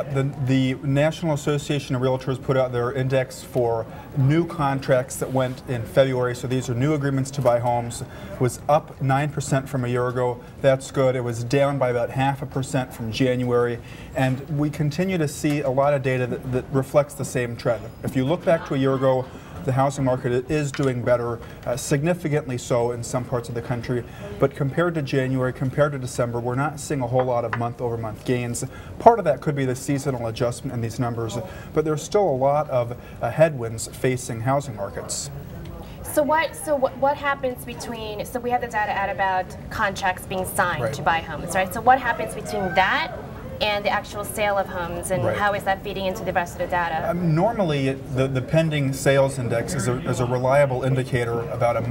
The National Association of Realtors put out their index for new contracts that went in February, so these are new agreements to buy homes. It was up 9% from a year ago. That's good. It was down by about 0.5% from January, and we continue to see a lot of data that reflects the same trend. If you look back to a year ago, the housing market is doing better, significantly so in some parts of the country, but compared to January, compared to December, we're not seeing a whole lot of month-over-month gains. Part of that could be the seasonal adjustment in these numbers, but there's still a lot of headwinds facing housing markets. So what happens between, so we have the data at about contracts being signed to buy homes, right? So what happens between that and the actual sale of homes, and how is that feeding into the rest of the data? Normally, the pending sales index is a reliable indicator about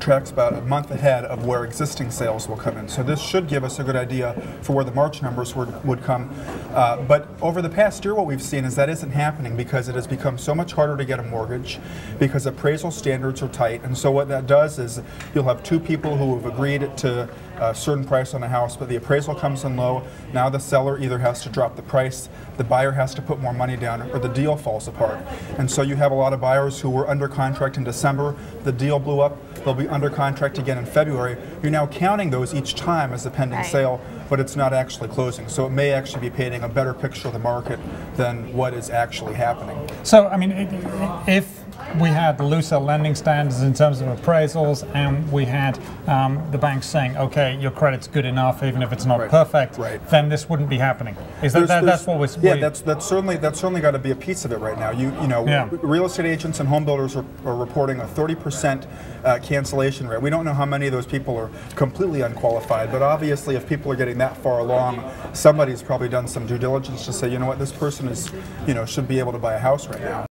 tracks about a month ahead of where existing sales will come in. So this should give us a good idea for where the March numbers would come. But over the past year, what we've seen is that isn't happening because it has become so much harder to get a mortgage, because appraisal standards are tight. And so what that does is you'll have two people who have agreed to a certain price on a house, but the appraisal comes in low. Now the seller either has to drop the price, the buyer has to put more money down, or the deal falls apart. And so you have a lot of buyers who were under contract in December, the deal blew up, they'll be under contract again in February. You're now counting those each time as a pending sale, but it's not actually closing. So it may actually be painting a better picture of the market than what is actually happening. So, I mean, if we had looser lending standards in terms of appraisals, and we had the banks saying, okay, your credit's good enough, even if it's not perfect, then this wouldn't be happening. Is that's what we're... Yeah, that's certainly got to be a piece of it right now. Real estate agents and home builders are reporting a 30% cancellation rate. We don't know how many of those people are completely unqualified, but obviously if people are getting that far along, somebody's probably done some due diligence to say, you know what, this person is, should be able to buy a house right now.